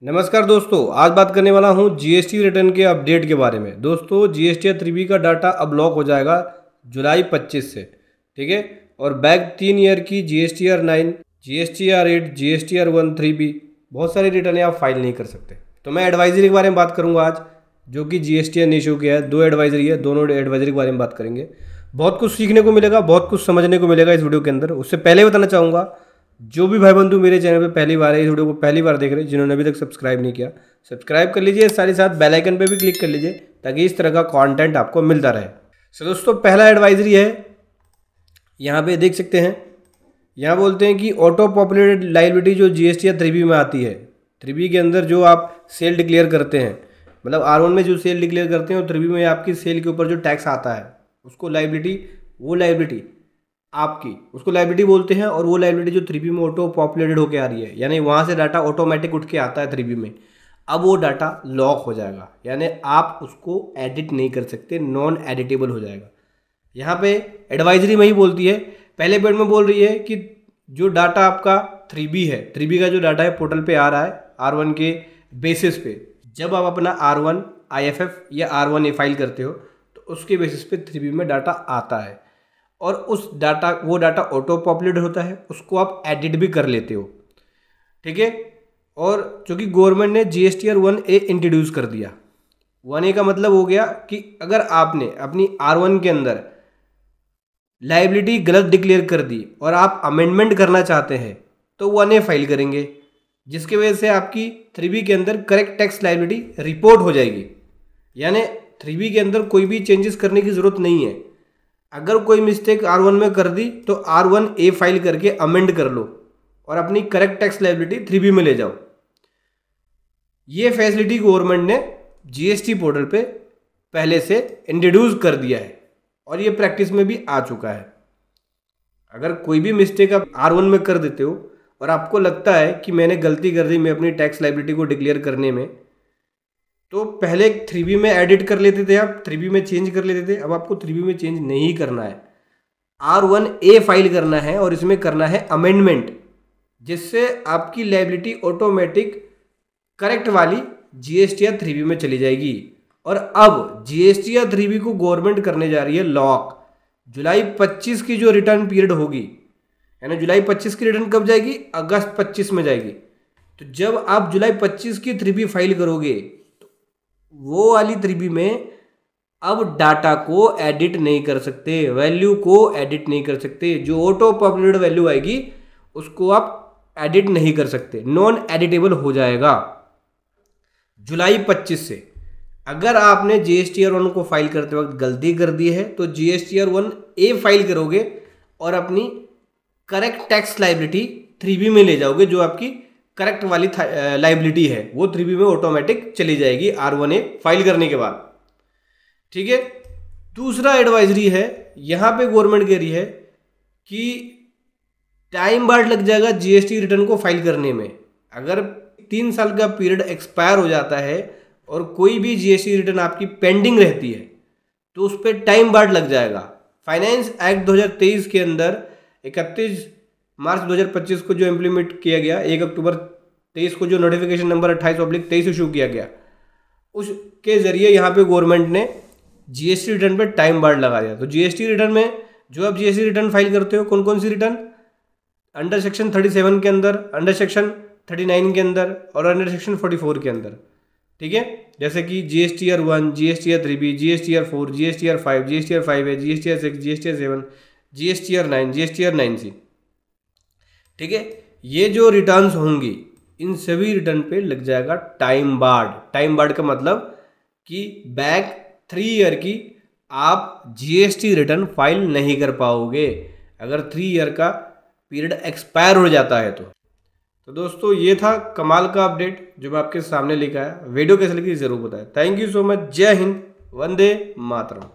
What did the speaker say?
नमस्कार दोस्तों, आज बात करने वाला हूं जीएसटी रिटर्न के अपडेट के बारे में। दोस्तों, जीएसटीआर 3B का डाटा अब लॉक हो जाएगा जुलाई 25 से, ठीक है। और बैक 3 ईयर की जीएसटीआर 9, जीएसटीआर 8, जीएसटीआर 1, 3B बहुत सारी रिटर्न आप फाइल नहीं कर सकते। तो मैं एडवाइजरी के बारे में बात करूँगा आज, जो कि जीएसटीआर ने इशू किया है। 2 एडवाइजरी है, दोनों एडवाइजरी के बारे में बात करेंगे। बहुत कुछ सीखने को मिलेगा, बहुत कुछ समझने को मिलेगा इस वीडियो के अंदर। उससे पहले बताना चाहूँगा, जो भी भाई बंधु मेरे चैनल पे पहली बार है, इस वीडियो को पहली बार देख रहे हैं, जिन्होंने अभी तक सब्सक्राइब नहीं किया, सब्सक्राइब कर लीजिए। साथ ही साथ बेल आइकन पे भी क्लिक कर लीजिए, ताकि इस तरह का कंटेंट आपको मिलता रहे। तो दोस्तों, पहला एडवाइजरी है, यहाँ पे देख सकते हैं। यहाँ बोलते हैं कि ऑटो पॉपुलेटेड लायबिलिटी जो जीएसटीआर 3B में आती है, 3B के अंदर जो आप सेल डिक्लेयर करते हैं, मतलब R1 में जो सेल डिक्लेयर करते हैं और 3B में आपकी सेल के ऊपर जो टैक्स आता है, उसको लायबिलिटी, वो लायबिलिटी आपकी, उसको लायबिलिटी बोलते हैं। और वो लायबिलिटी जो 3B में ऑटो पॉपुलेटेड होकर आ रही है, यानी वहाँ से डाटा ऑटोमेटिक उठ के आता है 3B में, अब वो डाटा लॉक हो जाएगा, यानी आप उसको एडिट नहीं कर सकते, नॉन एडिटेबल हो जाएगा। यहाँ पे एडवाइजरी में ही बोलती है, पहले पॉइंट में बोल रही है कि जो डाटा आपका 3B है, 3B का जो डाटा है पोर्टल पे आ रहा है R1 के बेसिस पे। जब आप अपना R1 IFF या R1A फाइल करते हो, तो उसके बेसिस पे 3B में डाटा आता है, और उस डाटा, वो डाटा ऑटो पॉपुलेट होता है, उसको आप एडिट भी कर लेते हो, ठीक है। और चूँकि गवर्नमेंट ने जीएसटीआर 1A इंट्रोड्यूस कर दिया, 1A का मतलब हो गया कि अगर आपने अपनी R1 के अंदर लायबिलिटी गलत डिक्लेयर कर दी और आप अमेंडमेंट करना चाहते हैं, तो 1A फाइल करेंगे, जिसकी वजह से आपकी 3B के अंदर करेक्ट टैक्स लायबिलिटी रिपोर्ट हो जाएगी। यानी 3B के अंदर कोई भी चेंजेस करने की ज़रूरत नहीं है। अगर कोई मिस्टेक R1 में कर दी, तो R1A फाइल करके अमेंड कर लो और अपनी करेक्ट टैक्स लायबिलिटी 3B में ले जाओ। ये फैसिलिटी गवर्नमेंट ने जीएसटी पोर्टल पे पहले से इंट्रोड्यूस कर दिया है, और ये प्रैक्टिस में भी आ चुका है। अगर कोई भी मिस्टेक आप R1 में कर देते हो और आपको लगता है कि मैंने गलती कर दी मैं अपनी टैक्स लायबिलिटी को डिक्लेयर करने में, तो पहले 3B में एडिट कर लेते थे, आप 3B में चेंज कर लेते थे। अब आपको 3B में चेंज नहीं करना है, R1A फाइल करना है और इसमें करना है अमेंडमेंट, जिससे आपकी लायबिलिटी ऑटोमेटिक करेक्ट वाली जीएसटीआर 3B में चली जाएगी। और अब जीएसटीआर 3B को गवर्नमेंट करने जा रही है लॉक। जुलाई 25 की जो रिटर्न पीरियड होगी, यानी जुलाई 25 की रिटर्न कब जाएगी? अगस्त 25 में जाएगी। तो जब आप जुलाई 25 की 3B फाइल करोगे, वो वाली 3B में अब डाटा को एडिट नहीं कर सकते, वैल्यू को एडिट नहीं कर सकते। जो ऑटो पॉपुलेटेड वैल्यू आएगी, उसको आप एडिट नहीं कर सकते, नॉन एडिटेबल हो जाएगा जुलाई 25 से। अगर आपने जीएसटीआर 1 को फाइल करते वक्त गलती कर दी है, तो जीएसटीआर 1A फाइल करोगे और अपनी करेक्ट टैक्स लायबिलिटी 3B में ले जाओगे। जो आपकी करेक्ट वाली लायबिलिटी है, वो 3B में ऑटोमेटिक चली जाएगी R1A फाइल करने के बाद, ठीक है। दूसरा एडवाइजरी है, यहाँ पे गवर्नमेंट कह रही है कि टाइम बार लग जाएगा जीएसटी रिटर्न को फाइल करने में। अगर 3 साल का पीरियड एक्सपायर हो जाता है और कोई भी जीएसटी रिटर्न आपकी पेंडिंग रहती है, तो उस पर टाइम बार लग जाएगा। फाइनेंस एक्ट 2023 के अंदर 31 मार्च 2025 को जो इम्प्लीमेंट किया गया, 1 अक्टूबर 23 को जो नोटिफिकेशन नंबर 28/23 इशू किया गया, उसके जरिए यहाँ पे गवर्नमेंट ने जीएसटी रिटर्न पे टाइम बार लगा दिया। तो जीएसटी रिटर्न में जो आप जीएसटी रिटर्न फाइल करते हो, कौन कौन सी रिटर्न? अंडर सेक्शन 37 के अंदर, अंडर सेक्शन 39 के अंदर और अंडर सेक्शन 44 के अंदर, ठीक है। जैसे कि GSTR 1, GSTR 3B, GSTR 4, GSTR 5, GSTR 5A, GSTR 6, GSTR 7, GSTR 9, GSTR 9C, ठीक है। ये जो रिटर्न्स होंगी, इन सभी रिटर्न पे लग जाएगा टाइम बार्ड। टाइम बार्ड का मतलब कि बैक 3 ईयर की आप जीएसटी रिटर्न फाइल नहीं कर पाओगे, अगर 3 ईयर का पीरियड एक्सपायर हो जाता है तो दोस्तों, ये था कमाल का अपडेट जो मैं आपके सामने लेकर आया। वीडियो कैसे लगी ज़रूर बताएं। Thank you so much. जय हिंद, वंदे मातरम।